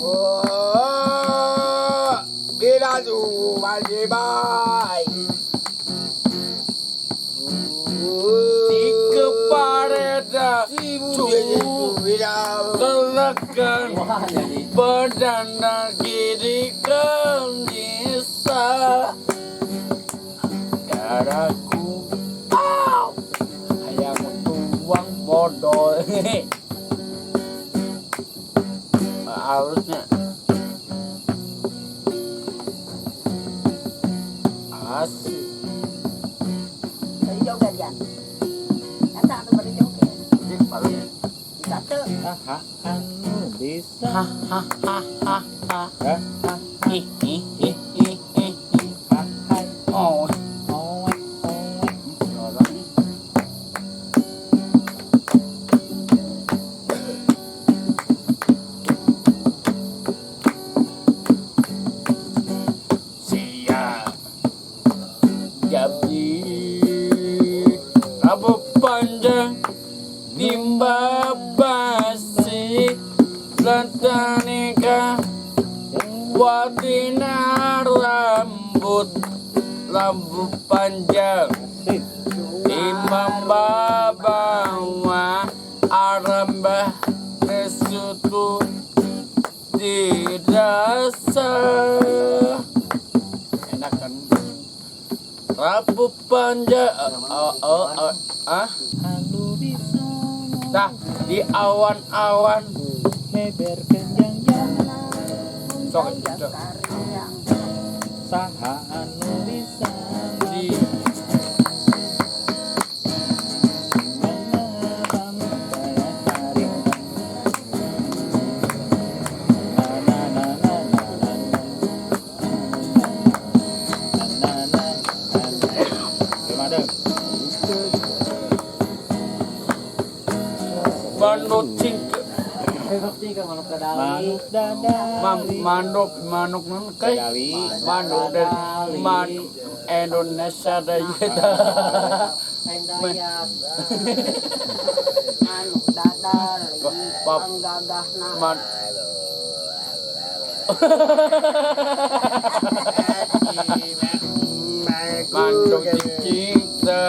Oh, bila tu masih baik. Tiga pareda cukup telekan badan kiri bisa daraku ayam tuang bodoh harusnya asik Dari joget ya. Kata tu beri joget. Bisa tu. anu bisa hahaha hai oh oek siap jadi rambut panjang timba basi latanika wadina rambut panjang imam babawa arambah nesutu dirasa enak kan rambut panjang anu bisa dah di awan-awan heber kenjang sok saha anu bisa di meneram daya tarik na na na na na na gimana manuk cinta manuk dadari manuk nun kai Dadari. manuk dari manuk Indonesia dari kita Anu dadar Bab. ang gagah na. man manuk cinta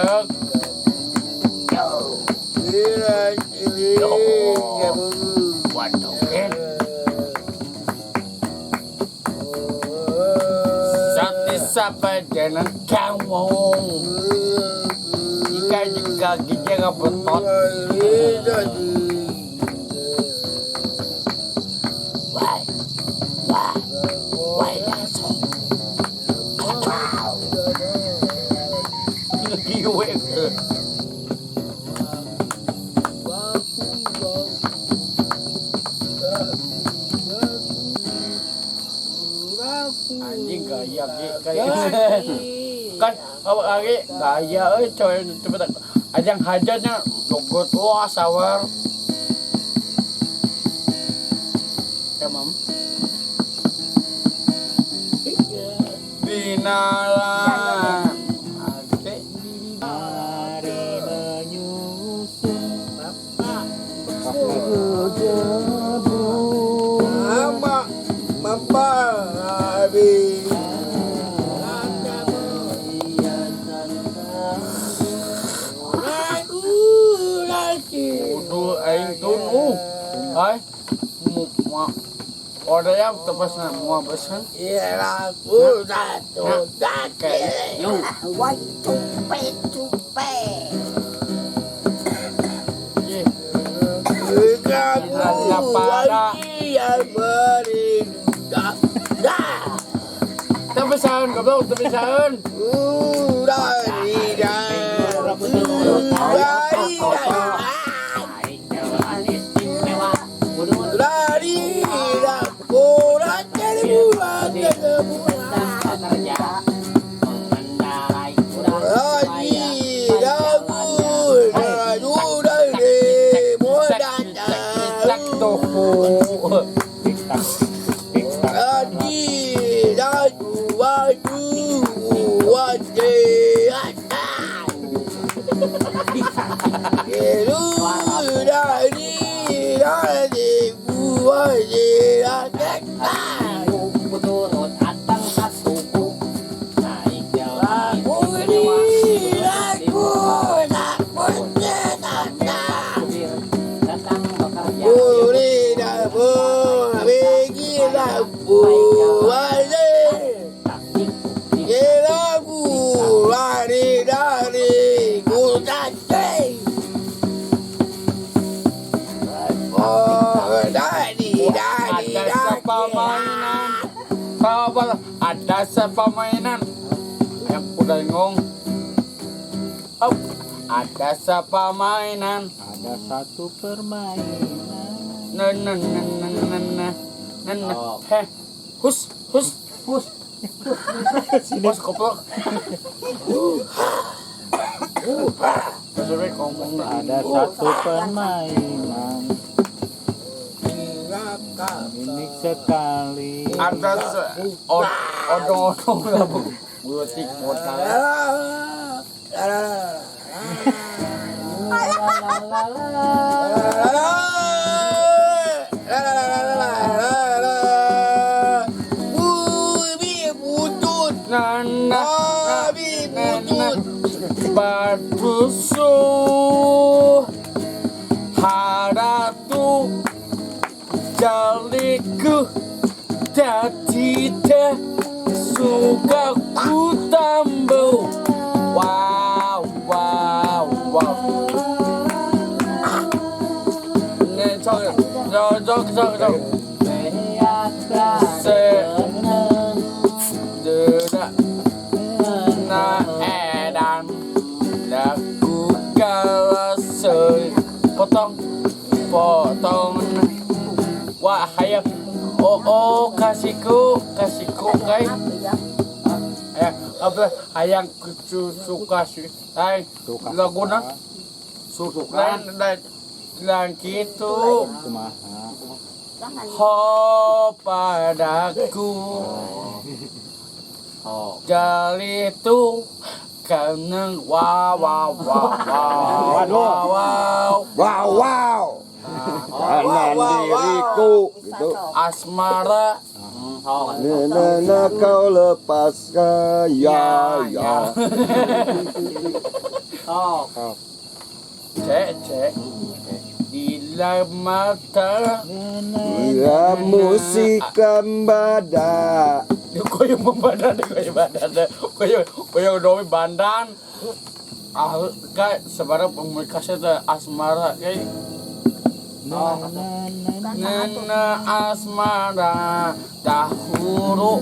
waduh kan sati sampai dengan kamu jika giginya nggak betot why langsung giwe anjing gaya kan awak lagi gaya coy cepet ajang hajatnya logot wah sawar ya mam binala oke hari menyusun Mama, mama, abi. kudu aing tunu ay order yang tepas na mua pesan Iya, aku satu kayak dake. Wai cupe. ye Kamu lagi yang merindukan. Dah, tepesan goblok tepesan dari Dari Aku turut atang satuku. Naik jalan datang bekerja. Taktik Ada sepamainan yang udah ngong. Oh, ada sepamainan. ada satu permainan. Oh. Heh, hus. Bos koplok. Sampai ngomong Ada satu permainan unik sekali. ada odong-odong lah bu. Butik modal. Batusu haratu jaliku datite suka ku tambu. Wow. Nih jok. Dedak na edan lagu galasoi potong wah hayap kasihku kai apa hayang suka sih hai laguna suka dan gitu Kumaha? ho padaku jali itu karena wow Kanan diriku gitu. asmara Nena kau lepas ya. cek di dalam mata Ya musik kambada. koyo domi bandan kayak sebarang pemikasnya teh asmara kayak Nena asmara dahulu